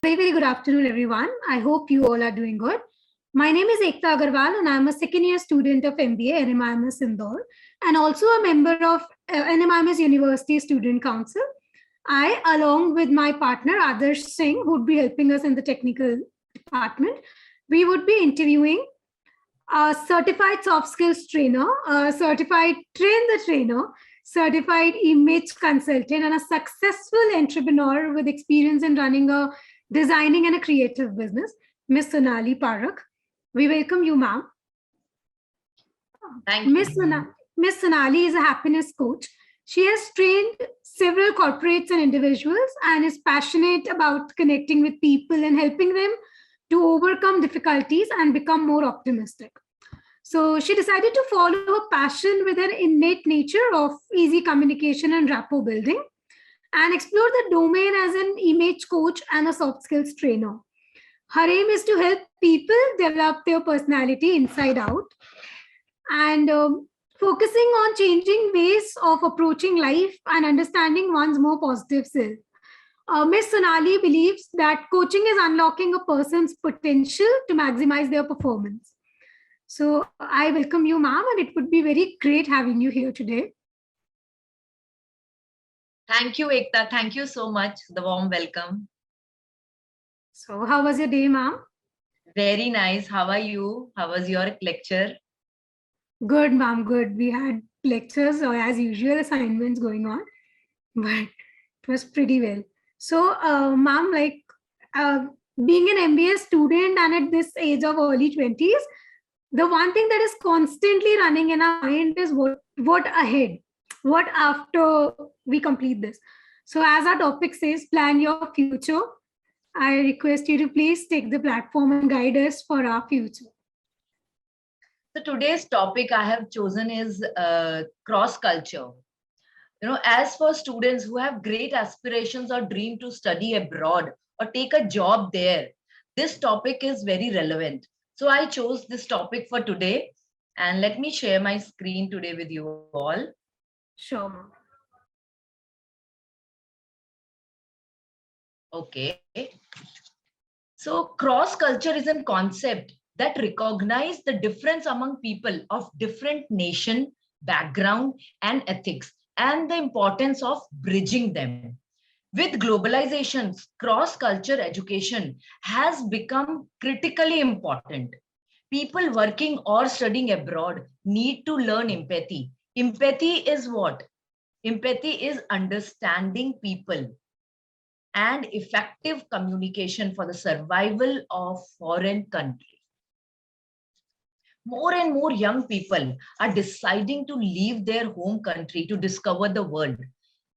Very good afternoon, everyone. I hope you all are doing good. My name is Ekta Agarwal, and I'm a second year student of MBA NMIMS Indore, and also a member of NMIMS University Student Council. I, along with my partner Adarsh Singh, who would be helping us in the technical department, we would be interviewing a certified soft skills trainer, a certified train the trainer, certified image consultant, and a successful entrepreneur with experience in running a designing and a creative business, Miss Sonali Parak. We welcome you, ma'am. Thank you. Miss Sonali is a happiness coach. She has trained several corporates and individuals and is passionate about connecting with people and helping them to overcome difficulties and become more optimistic. So she decided to follow her passion with her innate nature of easy communication and rapport building and explore the domain as an image coach and a soft skills trainer. Her aim is to help people develop their personality inside out and focusing on changing ways of approaching life and understanding one's more positive self. Ms. Sonali believes that coaching is unlocking a person's potential to maximize their performance. So I welcome you, ma'am, and it would be very great having you here today. Thank you, Ekta. Thank you so much. The warm welcome. So how was your day, ma'am? Very nice. How are you? How was your lecture? Good, ma'am. Good. We had lectures or as usual assignments going on, but it was pretty well. So, ma'am, being an MBA student and at this age of early 20s, the one thing that is constantly running in our mind is what ahead, what after we complete this. So as our topic says, plan your future. I request you to please take the platform and guide us for our future. So today's topic I have chosen is cross culture. As for students who have great aspirations or dream to study abroad or take a job there, this topic is very relevant. So I chose this topic for today, and let me share my screen today with you all. Sure, ma'am. Okay. So cross culture is a concept that recognizes the difference among people of different nation, background, and ethics, and the importance of bridging them. With globalization, cross-culture education has become critically important. People working or studying abroad need to learn empathy. Empathy is what? Empathy is understanding people and effective communication for the survival of foreign country. More and more young people are deciding to leave their home country to discover the world.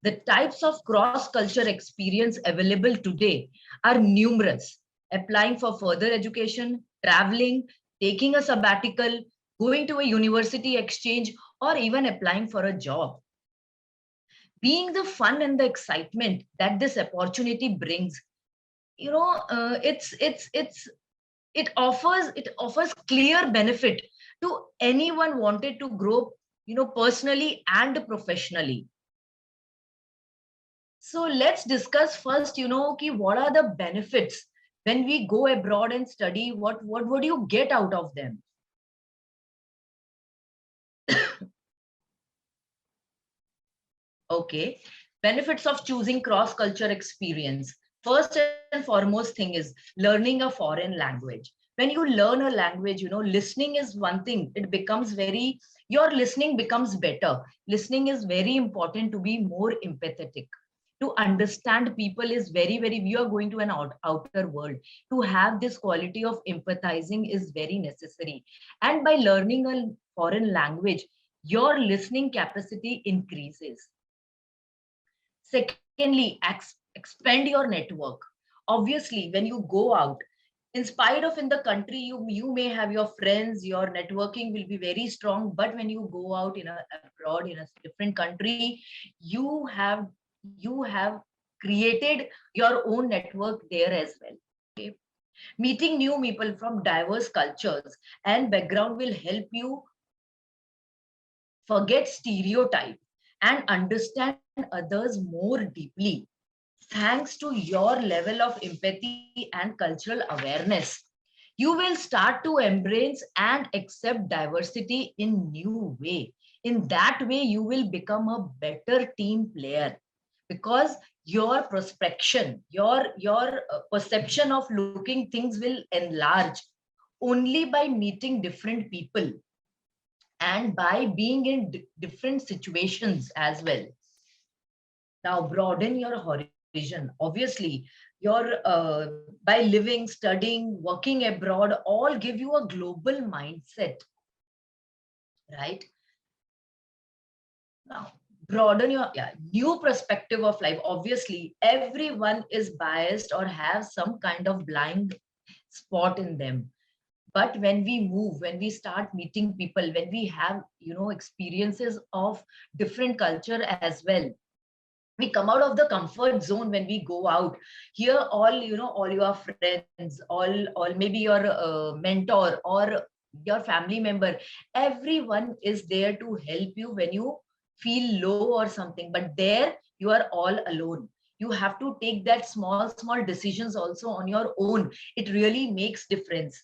The types of cross-culture experience available today are numerous. Applying for further education, traveling, taking a sabbatical, going to a university exchange, or even applying for a job. Being the fun and the excitement that this opportunity brings, it offers clear benefit to anyone wanted to grow, personally and professionally. So let's discuss first, what are the benefits when we go abroad and study? What would you get out of them? Okay, benefits of choosing cross-culture experience. First and foremost thing is learning a foreign language. When you learn a language, listening is one thing. Your listening becomes better. Listening is very important to be more empathetic. To understand people is we are going to an outer world. To have this quality of empathizing is very necessary. And by learning a foreign language, your listening capacity increases. Secondly, expand your network. Obviously, when you go out, in spite of in the country, you may have your friends, your networking will be very strong. But when you go out abroad in a different country, you have created your own network there as well. Okay. Meeting new people from diverse cultures and background will help you forget stereotypes and understand others more deeply. thanks to your level of empathy and cultural awareness, you will start to embrace and accept diversity in new way. In that way, you will become a better team player, because your prospection, your perception of looking things will enlarge only by meeting different people and by being in different situations as well. Now broaden your horizon. Obviously, your by living, studying, working abroad all give you a global mindset, right? Now broaden your, yeah, new perspective of life. Obviously everyone is biased or have some kind of blind spot in them, but when we move, when we start meeting people, when we have, experiences of different culture as well, we come out of the comfort zone. When we go out here, all your friends, all maybe your mentor or your family member, everyone is there to help you when you feel low or something, but there you are all alone. You have to take that small decisions also on your own. It really makes difference.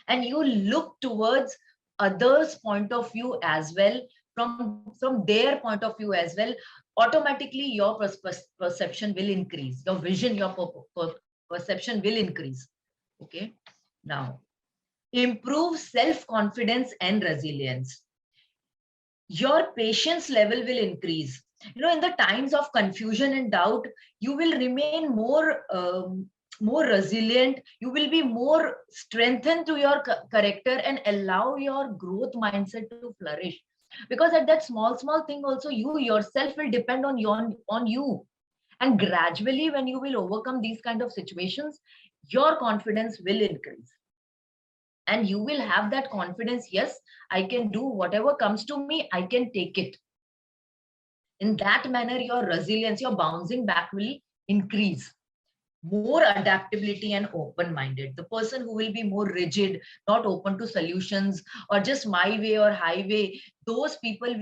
And you look towards others point of view as well, from their point of view as well. Automatically your perception will increase, your vision, your perception will increase. Okay. Now improve self confidence and resilience. Your patience level will increase. In the times of confusion and doubt, you will remain more resilient. You will be more strengthened to your character and allow your growth mindset to flourish, because at that small thing also you yourself will depend on you. And gradually when you will overcome these kind of situations, your confidence will increase, and you will have that confidence. Yes, I can do whatever comes to me, I can take it. In that manner your resilience, your bouncing back will increase. More adaptability and open minded. The person who will be more rigid, not open to solutions, or just my way or highway, those people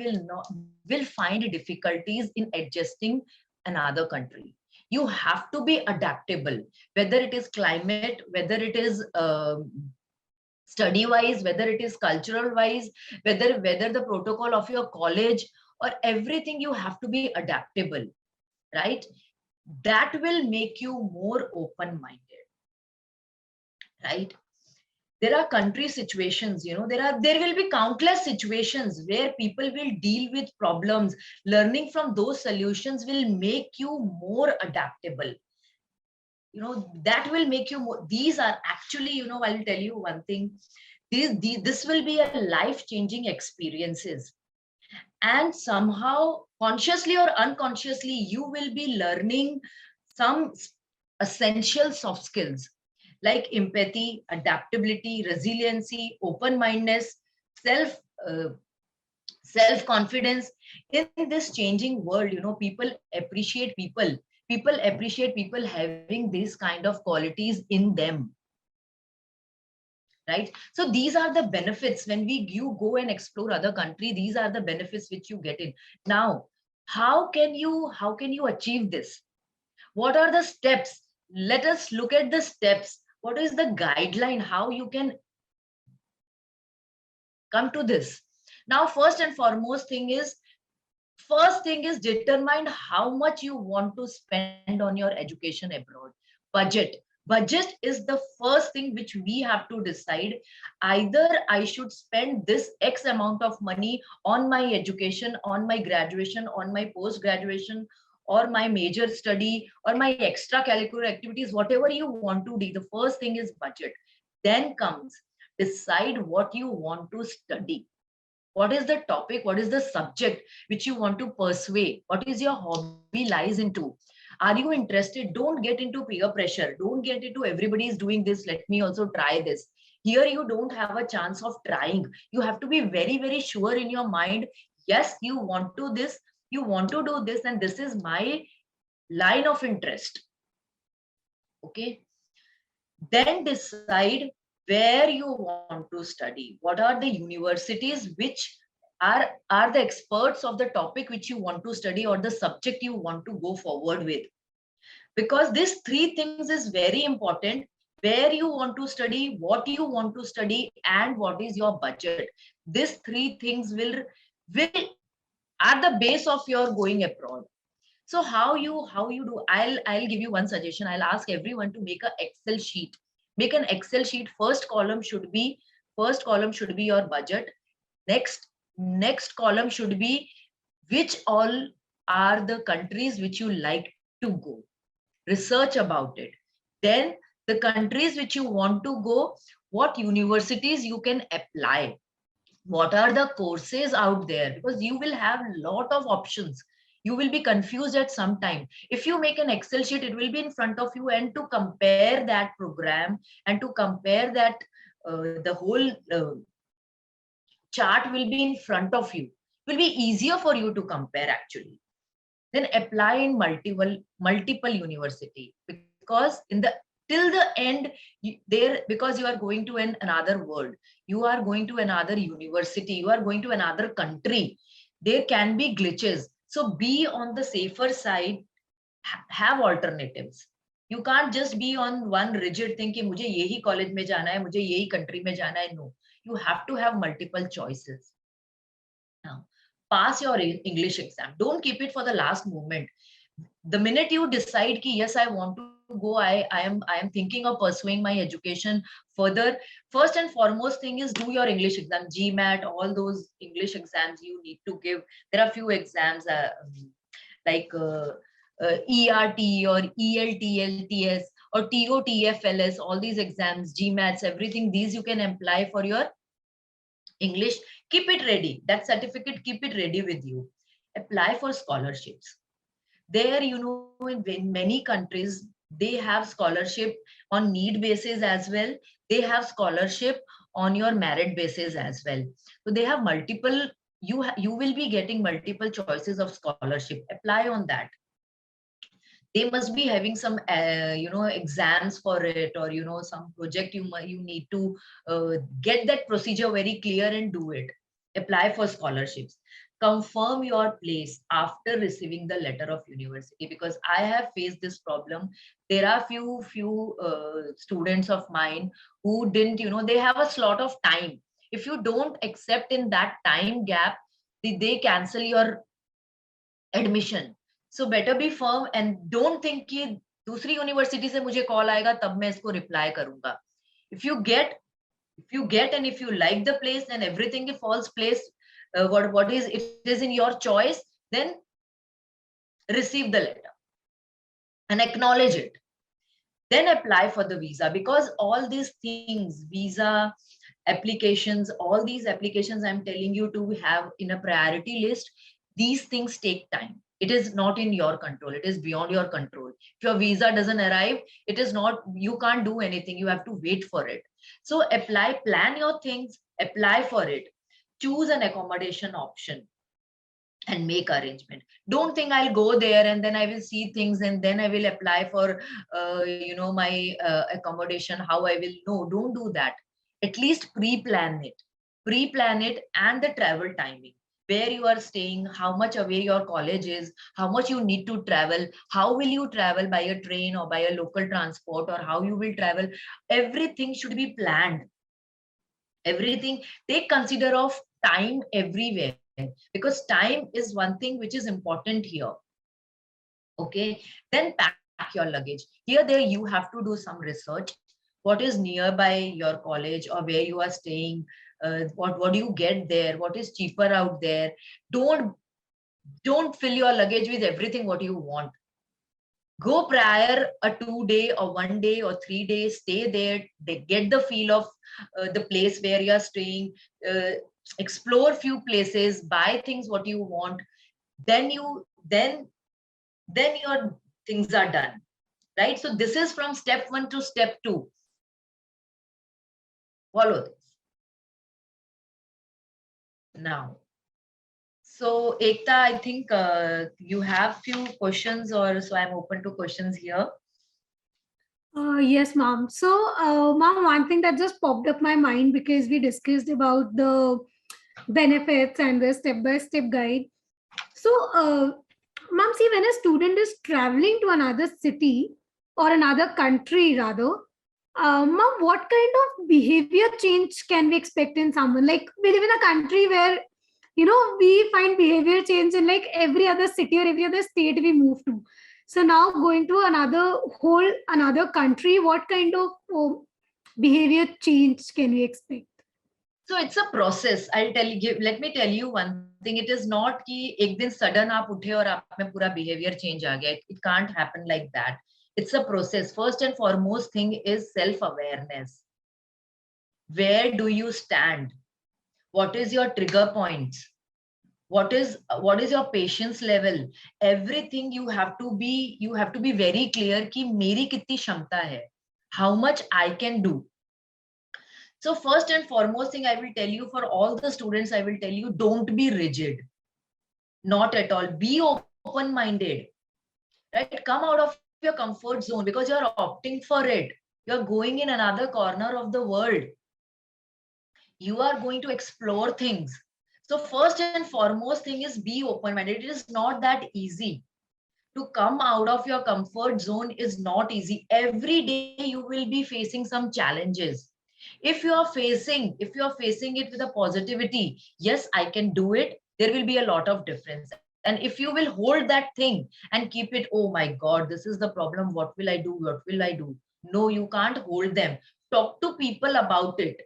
will find difficulties in adjusting another country. You have to be adaptable, whether it is climate, whether it is study wise, whether it is cultural wise, whether the protocol of your college, or everything, you have to be adaptable, right? That will make you more open minded, right? There are country situations, there will be countless situations where people will deal with problems. Learning from those solutions will make you more adaptable. That will make you more. These are actually, I'll tell you one thing. This will be a life changing experiences, and somehow consciously or unconsciously you will be learning some essential soft skills like empathy, adaptability, resiliency, open mindedness, self uh, self confidence. In this changing world, people appreciate people appreciate people having these kind of qualities in them, right? So these are the benefits. When you go and explore other country, these are the benefits which you get in. Now how can you achieve this? What are the steps? Let us look at the steps. What is the guideline how you can come to this? Now first thing is determine how much you want to spend on your education abroad. Budget is the first thing which we have to decide. Either I should spend this x amount of money on my education, on my graduation, on my post graduation, or my major study, or my extracurricular activities, whatever you want to do. The first thing is budget. Then comes decide what you want to study. What is the topic? What is the subject which you want to pursue? What is your hobby lies into? Are you interested? Don't get into peer pressure. Don't get into everybody is doing this, let me also try this. Here you don't have a chance of trying. You have to be very, very sure in your mind. Yes, you want to do this, and this is my line of interest. Okay. Then decide where you want to study. What are the universities which are the experts of the topic which you want to study or the subject you want to go forward with. because these three things is very important: where you want to study, what you want to study, and what is your budget. These three things will are the base of your going abroad. So how you do, I'll give you one suggestion. I'll ask everyone to make an Excel sheet. Make an Excel sheet. First column should be your budget. Next column should be which all are the countries which you like to go. Research about it. Then the countries which you want to go, what universities you can apply, what are the courses out there, because you will have a lot of options. You will be confused at some time. If you make an Excel sheet, it will be in front of you, and to compare that program and to compare that the whole chart will be in front of you. It will be easier for you to compare actually. Then apply in multiple university, because in the till the end there, because you are going to another world, you are going to another university, you are going to another country, there can be glitches. So be on the safer side. Have alternatives. You can't just be on one rigid thing कि मुझे यही college में जाना है, मुझे यही country में जाना है. No, you have to have multiple choices. Now, pass your English exam. Don't keep it for the last moment. The minute you decide ki yes, I want to go, I am thinking of pursuing my education further, first and foremost thing is do your English exam. GMAT, all those English exams you need to give. There are few exams like ERT or ELTLTS or TOTFLS, all these exams, GMATs, everything, these you can apply for your English. Keep it ready. That certificate, keep it ready with you. Apply for scholarships. There, in many countries, they have scholarship on need basis as well. They have scholarship on your merit basis as well. So they have multiple, you will be getting multiple choices of scholarship. Apply on that. They must be having some exams for it, or some project you need to get that procedure very clear and do it. Apply for scholarships. Confirm your place after receiving the letter of university, because I have faced this problem. There are few students of mine who didn't, they have a slot of time. If you don't accept in that time gap, they cancel your admission. So better be firm and don't think कि दूसरी university से मुझे call आएगा तब मैं इसको reply करूंगा. If you get and if you like the place and everything falls place, what is it is in your choice, then receive the letter and acknowledge it. Then apply for the visa, because all these things, visa applications, all these applications I'm telling you to have in a priority list, these things take time. It is not in your control. It is beyond your control. If your visa doesn't arrive, it is not, you can't do anything. You have to wait for it. So apply, plan your things, apply for it. Choose an accommodation option and make arrangement. Don't think I'll go there and then I will see things and then I will apply for, my accommodation, how I will. No, don't do that. At least pre-plan it and the travel timing, where you are staying, how much away your college is, how much you need to travel, how will you travel, by a train or by a local transport, or how you will travel. Everything should be planned. Everything, take consider of time everywhere, because time is one thing which is important here. Okay, then pack your luggage. There you have to do some research. What is nearby your college or where you are staying? What do you get there? What is cheaper out there? Don't fill your luggage with everything what you want. Go prior a 2 day or 1 day or 3 days, stay there, they get the feel of the place where you are staying, explore few places, buy things what you want. Then your things are done, right? So this is from step 1 to step 2. Follow this. Now, so Ekta, I think you have few questions, or so I'm open to questions here. Yes, ma'am. So, ma'am, one thing that just popped up my mind, because we discussed about the benefits and the step-by-step guide. So, Mom, see, when a student is traveling to another city or another country, rather, Mom, what kind of behavior change can we expect in someone? Like, we live in a country where, we find behavior change in like every other city or every other state we move to. So now going to another country, what kind of behavior change can we expect? So it's a process. Let me tell you one thing. It is not कि एक दिन sudden आप उठे और आप में पूरा behavior change आ गया. It can't happen like that. It's a process. First and foremost thing is self-awareness. Where do you stand? What is your trigger points? What is your patience level? Everything you have to be very clear कि मेरी कितनी क्षमता है. How much I can do. So first and foremost thing I will tell you, for all the students, I will tell you, don't be rigid. Not at all. Be open-minded, right? Come out of your comfort zone because you're opting for it. You're going in another corner of the world. You are going to explore things. So first and foremost thing is be open-minded. It is not that easy. To come out of your comfort zone is not easy. Every day you will be facing some challenges. If you are facing it with a positivity, yes, I can do it, there will be a lot of difference. And if you will hold that thing and keep it, oh my God, this is the problem, what will I do, what will I do? No, you can't hold them. Talk to people about it,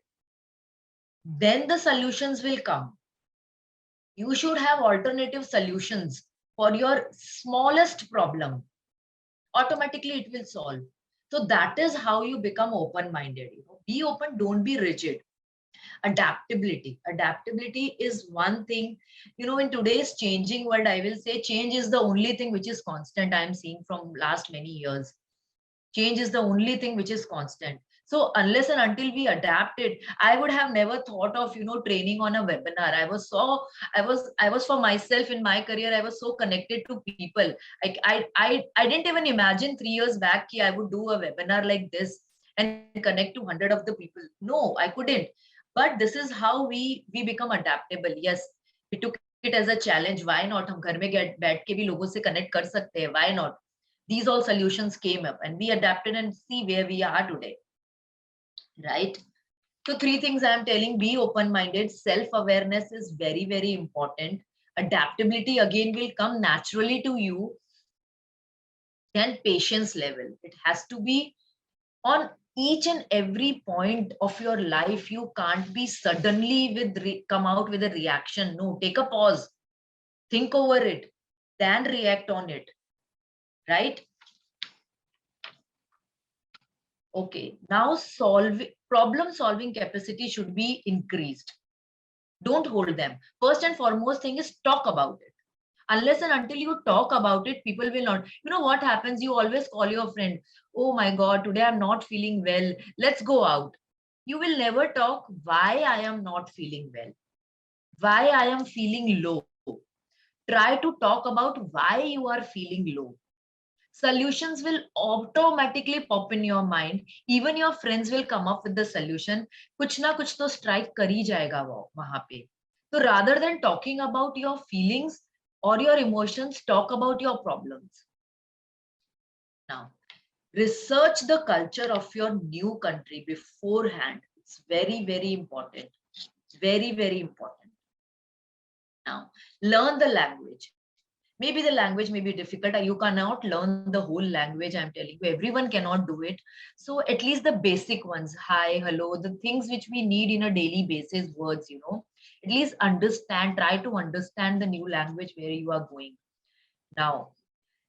then the solutions will come. You should have alternative solutions for your smallest problem. Automatically it will solve. So that is how you become open-minded. Be open, don't be rigid. Adaptability is one thing. In today's changing world, I will say change is the only thing which is constant. I am seeing from last many years. Change is the only thing which is constant. So unless and until we adapt it, I would have never thought of training on a webinar. I was for myself in my career, I was so connected to people. Like I didn't even imagine 3 years back I would do a webinar like this and connect to 100 of the people. No, I couldn't. But this is how we become adaptable. Yes, we took it as a challenge. Why not? हम घर में बैठ के भी लोगों से connect कर सकते हैं. Why not? These all solutions came up and we adapted and see where we are today, right? So 3 things I'm telling: be open-minded, self-awareness is very, very important. Adaptability again will come naturally to you. Then patience level, it has to be on each and every point of your life. You can't be suddenly come out with a reaction. No, take a pause, think over it, then react on it, right? Okay, now problem solving capacity should be increased. Don't hold them. First and foremost thing is talk about it. Unless and until you talk about it, people will not. You know what happens? You always call your friend, oh my God, today I'm not feeling well. Let's go out. You will never talk why I am not feeling well, why I am feeling low. Try to talk about why you are feeling low. Solutions will automatically pop in your mind. Even your friends will come up with the solution. कुछ ना कुछ तो strike कर ही जाएगा वो वहां पे. So rather than talking about your feelings or your emotions, talk about your problems. Now, research the culture of your new country beforehand. It's very, very important. Very, very important. Now, learn the language. Maybe the language may be difficult. You cannot learn the whole language. I'm telling you, everyone cannot do it. So at least the basic ones, hi, hello, the things which we need in a daily basis, words, at least try to understand the new language where you are going now.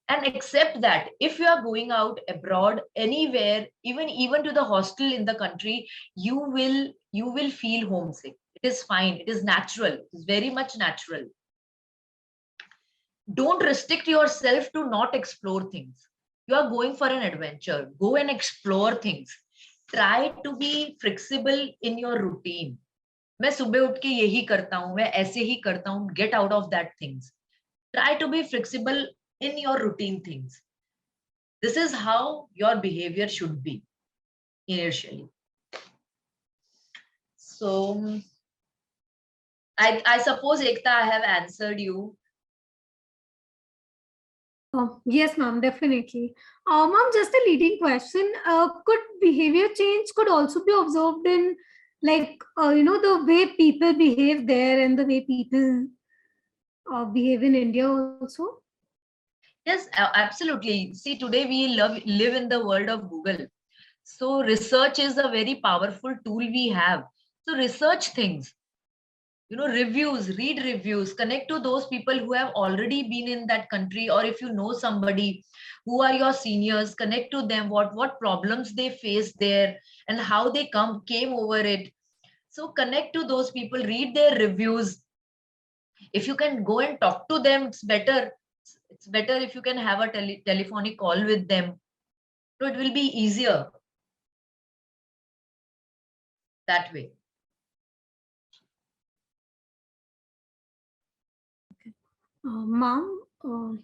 And accept that if you are going out abroad, anywhere, even to the hostel in the country, you will feel homesick. It is fine. It is natural. It is very much natural. Don't restrict yourself to not explore things. You are going for an adventure. Go and explore things. Try to be flexible in your routine. मैं सुबह उठ के यही करता हूँ, मैं ऐसे ही करता हूँ. Get out of that things. Try to be flexible in your routine things. This is how your behavior should be initially. So I suppose, Ekta, I have answered you. Yes, ma'am, definitely. Ma'am, just a leading question. Could behavior change could also be observed in, like, the way people behave there and the way people behave in India also? Yes, absolutely. See, today we live in the world of Google. So research is a very powerful tool we have. So research things, reviews, read reviews, connect to those people who have already been in that country, or if you know somebody who are your seniors, connect to them, what problems they face there and how they came over it. So connect to those people, read their reviews. If you can go and talk to them, it's better. It's better if you can have a telephonic call with them. So it will be easier that way. Ma'am,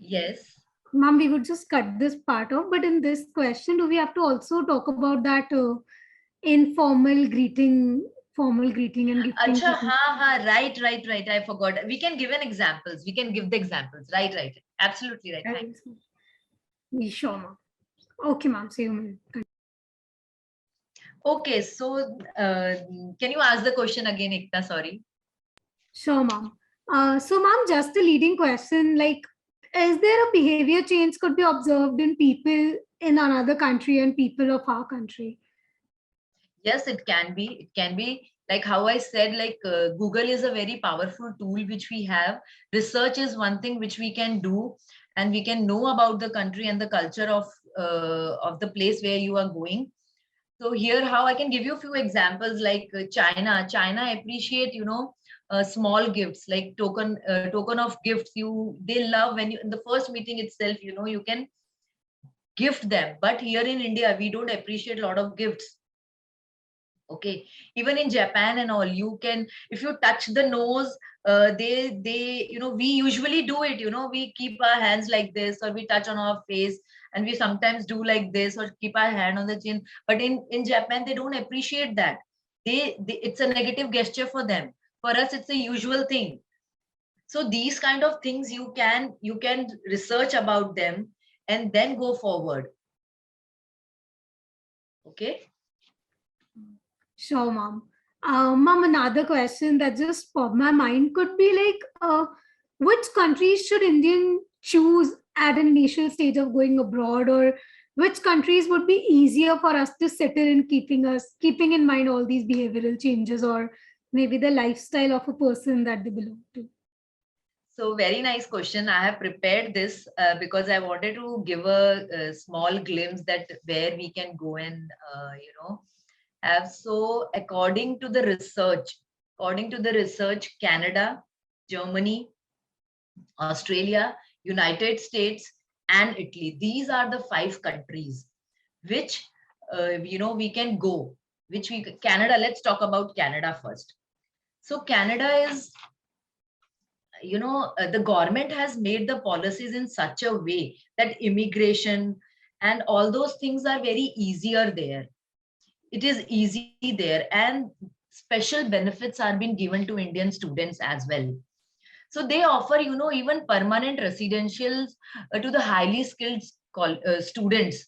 Yes. ma'am, we would just cut this part off, but in this question, do we have to also talk about that informal greeting, formal greeting and gifting Acha, to right. I forgot. We can give an examples. We can give the examples. Right. Absolutely right. Thanks. people? Sure, ma'am. Okay, ma'am. See you, ma'am. Okay, so can you ask the question again, Ekta? Sorry. Sure, ma'am. So, ma'am, just a leading question, like, is there a behavior change could be observed in people in another country and people of our country? Yes, it can be. It can be like how I said, like Google is a very powerful tool which we have. Research is one thing which we can do, and we can know about the country and the culture of the place where you are going. So here, how I can give you a few examples, like China. China appreciate, small gifts, like token of gifts. They love when you in the first meeting itself, you can gift them. But here in India, we don't appreciate a lot of gifts. Okay, even in Japan and all, you can, if you touch the nose, they we usually do it, we keep our hands like this, or we touch on our face, and we sometimes do like this, or keep our hand on the chin. But in Japan, they don't appreciate that. They it's a negative gesture for them. For us, it's a usual thing. So these kind of things you can research about them and then go forward. Okay. Sure, ma'am. Ma'am, another question that just popped my mind could be like, which countries should Indian choose at an initial stage of going abroad, or which countries would be easier for us to settle in, keeping in mind all these behavioral changes, or maybe the lifestyle of a person that they belong to? So very nice question. I have prepared this because I wanted to give a small glimpse that where we can go and have. So according to the research, Canada, Germany, Australia, United States, and Italy. These are the 5 countries which we can go. Canada. Let's talk about Canada first. So Canada is, the government has made the policies in such a way that immigration and all those things are very easier there. It is easy there, and special benefits are being given to Indian students as well. So they offer, even permanent residentials to the highly skilled students,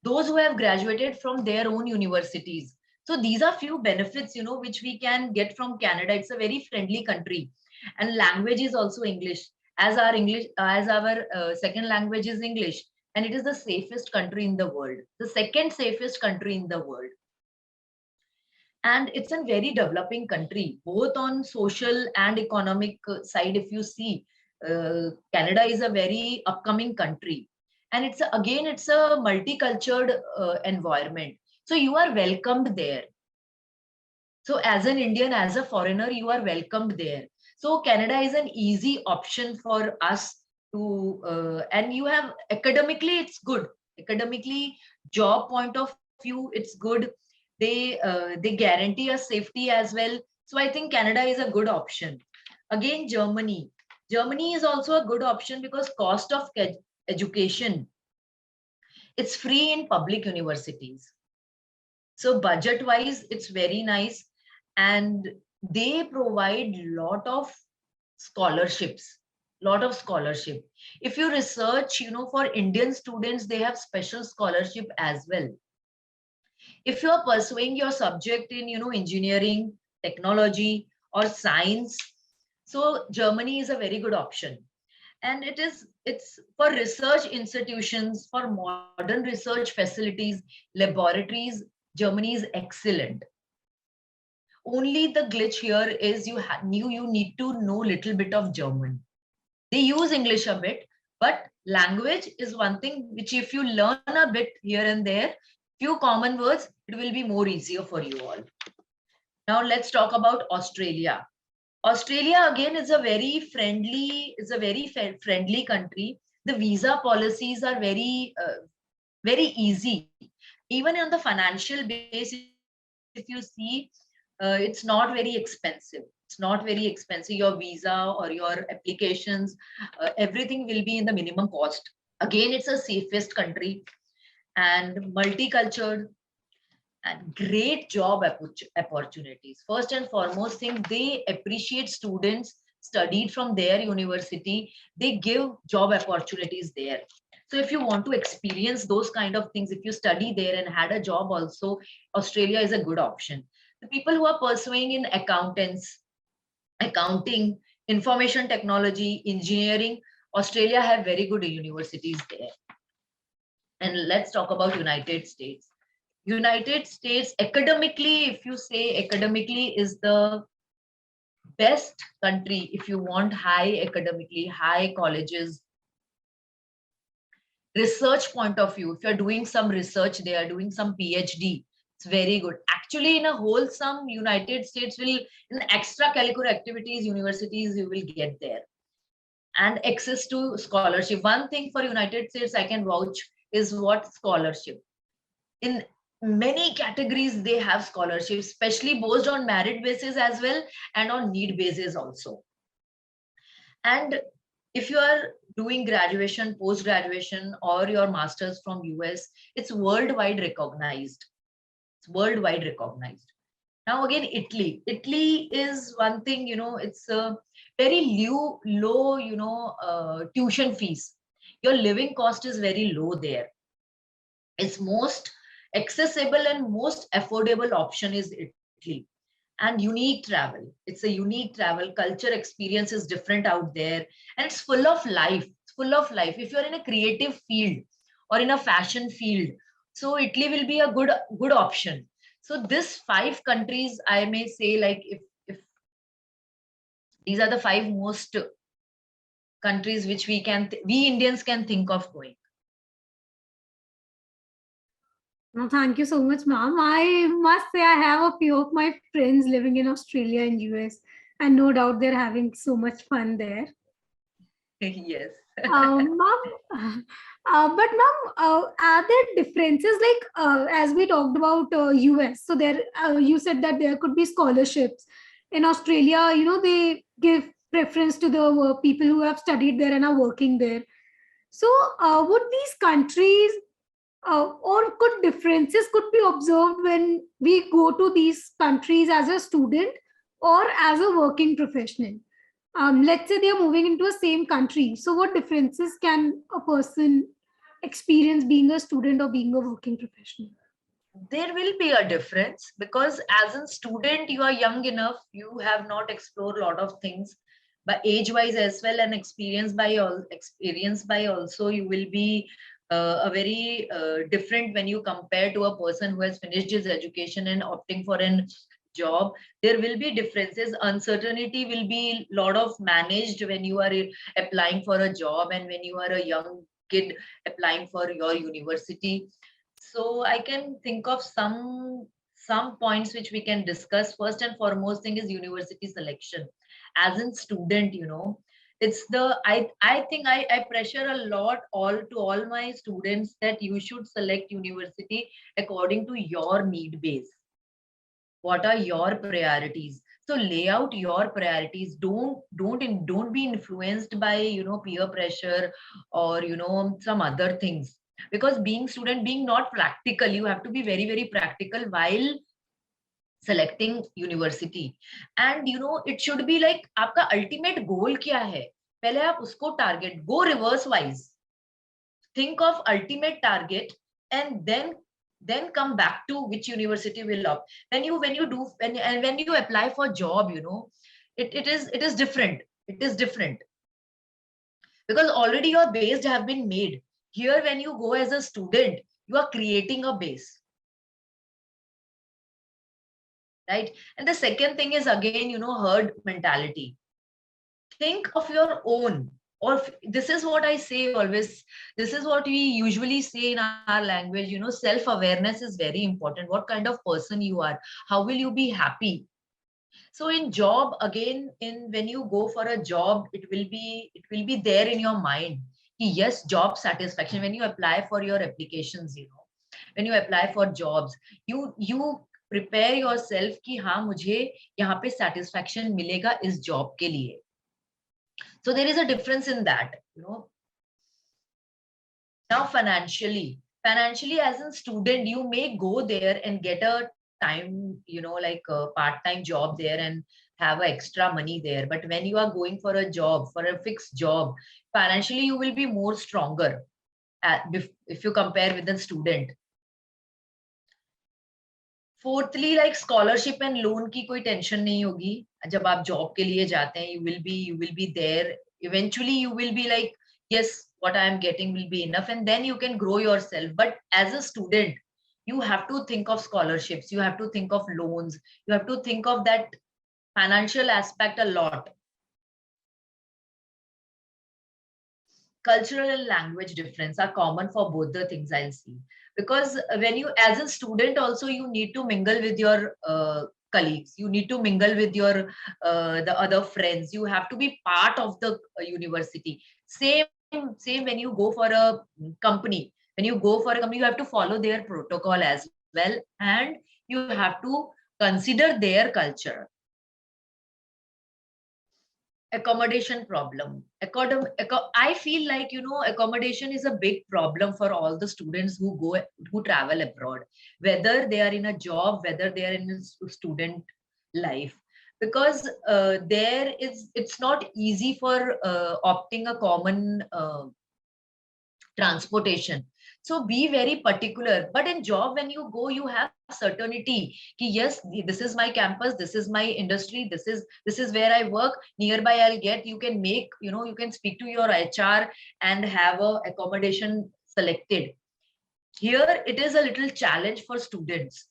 those who have graduated from their own universities. So these are few benefits, which we can get from Canada. It's a very friendly country, and language is also English, as our second language is English, and it is the safest country in the world, the second safest country in the world. And it's a very developing country, both on social and economic side. If you see, Canada is a very upcoming country, and it's a multicultural environment, so you are welcomed there. So as an Indian, as a foreigner, you are welcomed there. So Canada is an easy option for us to and you have, academically it's good. Academically, job point of view, it's good. They guarantee us safety as well. So I think Canada is a good option. Again, Germany is also a good option because cost of education, it's free in public universities. So budget wise, it's very nice, and they provide lot of scholarships. lot of scholarship. If you research, for Indian students, they have special scholarship as well. If you are pursuing your subject in, engineering, technology, or science, so Germany is a very good option. And it's for research institutions, for modern research facilities, laboratories. Germany is excellent. Only the glitch here is you need to know little bit of German. They use English a bit, but language is one thing which, if you learn a bit here and there, few common words, it will be more easier for you all. Now let's talk about Australia. Australia again is a very friendly country. The visa policies are very easy. Even on the financial base, if you see, it's not very expensive. It's not very expensive. Your visa or your applications, everything will be in the minimum cost. Again, it's a safest country and multicultural and great job opportunities. First and foremost thing, they appreciate students studied from their university. They give job opportunities there. So if you want to experience those kind of things, if you study there and had a job also, Australia is a good option. The people who are pursuing in accounting, information technology, engineering, Australia have very good universities there. And let's talk about United States. United States, academically, if you say academically, is the best country if you want academically, high colleges. Research point of view, if you're doing some research, they are doing some PhD, it's very good. Actually, in a wholesome, United States will, in extracurricular activities, universities, you will get there. And access to scholarship. One thing for United States I can vouch is what scholarship. In many categories, they have scholarships, especially based on merit basis as well and on need basis also. And if you are doing graduation, post-graduation, or your master's from US, it's worldwide recognized. It's worldwide recognized. Now again, Italy. Italy is one thing, it's a very low, tuition fees. Your living cost is very low there. Its most accessible and most affordable option is Italy. And unique travel. It's a unique travel. Culture experience is different out there. And it's full of life. It's full of life. If you're in a creative field or in a fashion field, so Italy will be a good option. So this 5 countries, I may say, like if these are the 5 most countries which we Indians can think of going. No, thank you so much, ma'am. I must say I have a few of my friends living in Australia and US, and no doubt they're having so much fun there. Yes. Ma'am, but ma'am, are there differences as we talked about US? So there, you said that there could be scholarships in Australia. They give preference to the people who have studied there and are working there. So would these countries or could differences could be observed when we go to these countries as a student or as a working professional? Let's say they are moving into a same country. So what differences can a person experience being a student or being a working professional? There will be a difference because as a student, you are young enough, you have not explored a lot of things, but age wise as well, and experience by also, you will be a very different when you compare to a person who has finished his education and opting for an job. There will be differences. Uncertainty will be a lot of managed when you are applying for a job and when you are a young kid applying for your university. So I can think of some points which we can discuss. First and foremost thing is university selection. As in student, it's I think I pressure a lot all my students that you should select university according to your need base. What are your priorities? So lay out your priorities. Don't be influenced by peer pressure or some other things, because being student, being not practical, you have to be very very practical while selecting university. And it should be like, आपका ultimate goal क्या है? पहले आप उसको target, go reverse wise, think of ultimate target, and then come back to which university will up. When you apply for job, you know, it is different. It is different because already your base have been made. Here, when you go as a student, you are creating a base, right? And the second thing is, again, you know, herd mentality. Think of your own, or this is what I say always, this is what we usually say in our language, you know, self awareness is very important. What kind of person you are, how will you be happy? So in job, again, in when you go for a job, it will be there in your mind. Yes, job satisfaction. When you apply for your applications, you know, when you apply for jobs, you prepare yourself कि हाँ मुझे यहाँ पे satisfaction मिलेगा इस job के लिए. So there is a difference in that, you know. Now financially as a student, you may go there and get a time, you know, like a part-time job there and have extra money there. But when you are going for a job, for a fixed job, financially you will be more stronger if you compare with the student. Fourthly, like scholarship and loan की कोई tension नहीं होगी जब आप job के लिए जाते हैं. You will be there. Eventually you will be like, yes, what I am getting will be enough, and then you can grow yourself. But as a student, you have to think of scholarships, you have to think of loans, you have to think of that financial aspect a lot. Cultural and language difference are common for both the things, I'll see, because when you as a student also, you need to mingle with your colleagues, you need to mingle with your the other friends, you have to be part of the university. Same when you go for a company, you have to follow their protocol as well, and you have to consider their culture. Accommodation problem. I feel like, you know, accommodation is a big problem for all the students who travel abroad, whether they are in a job, whether they are in a student life, because it's not easy for opting a common transportation. So be very particular. But in job, when you go, you have certainty ki yes, this is my campus, this is my industry, this is where I work, nearby I'll get. You can make, you know, you can speak to your HR and have a accommodation selected. Here it is a little challenge for students,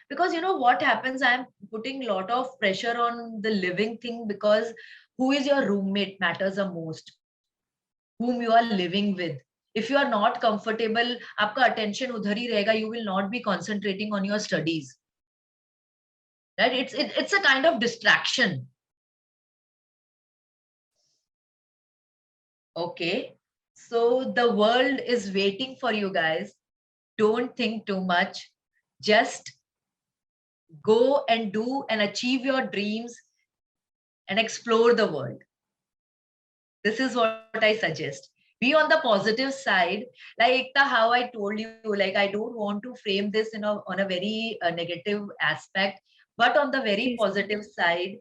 because you know what happens, I'm putting a lot of pressure on the living thing, because who is your roommate matters the most, whom you are living with. If you are not comfortable, आपका attention उधर ही रहेगा, you will not be concentrating on your studies, right? It's a kind of distraction. Okay, so the world is waiting for you guys. Don't think too much, just go and do and achieve your dreams and explore the world. This is what I suggest. Be on the positive side. Like how I told you, like I don't want to frame this on a very negative aspect, but on the very Yes. positive side,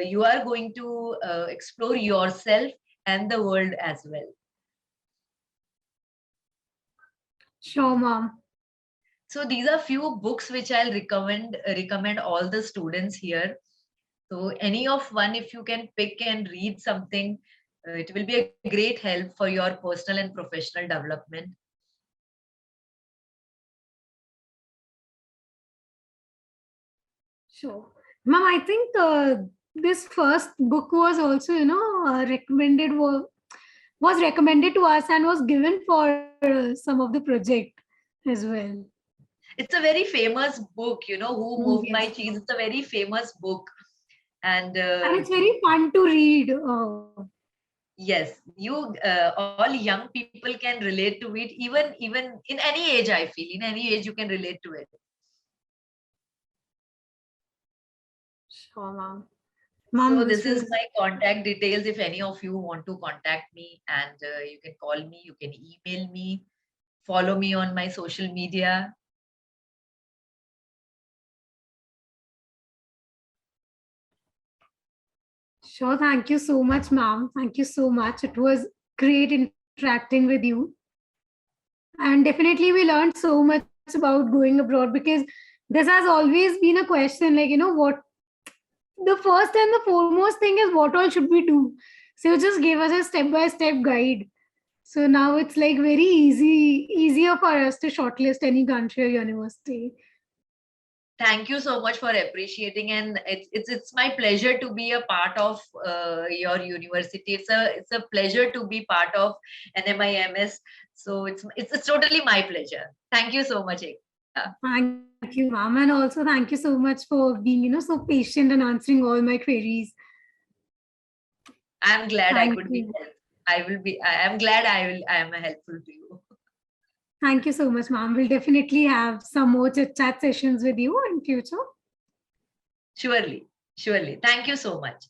you are going to explore yourself and the world as well. Sure, mom. So these are few books which I'll recommend all the students here. So any of one, if you can pick and read something, it will be a great help for your personal and professional development. Sure. Mom, I think this first book was also, was recommended to us and was given for some of the project as well. It's a very famous book, you know, Who Moved My Yes. Cheese. It's a very famous book. And And it's very fun to read. yes, all young people can relate to it, even in any age, I feel. In any age, you can relate to it. Sure, mom. So Mom, this this is was my contact details. If any of you want to contact me, and you can call me, you can email me, follow me on my social media. Sure. Thank you so much, ma'am. Thank you so much. It was great interacting with you. And definitely we learned so much about going abroad, because this has always been a question, like, what the first and the foremost thing is, what all should we do? So you just gave us a step-by-step guide. So now it's like very easier for us to shortlist any country or university. Thank you so much for appreciating, and it's my pleasure to be a part of your university. It's a pleasure to be part of NMIMS. So it's totally my pleasure. Thank you so much, Ekta. Thank you, ma'am. And also thank you so much for being, so patient and answering all my queries. I'm glad I Thank could be you. helped. I'm glad I am helpful to you. Thank you so much, ma'am. We'll definitely have some more chit chat sessions with you in future. Surely. Thank you so much.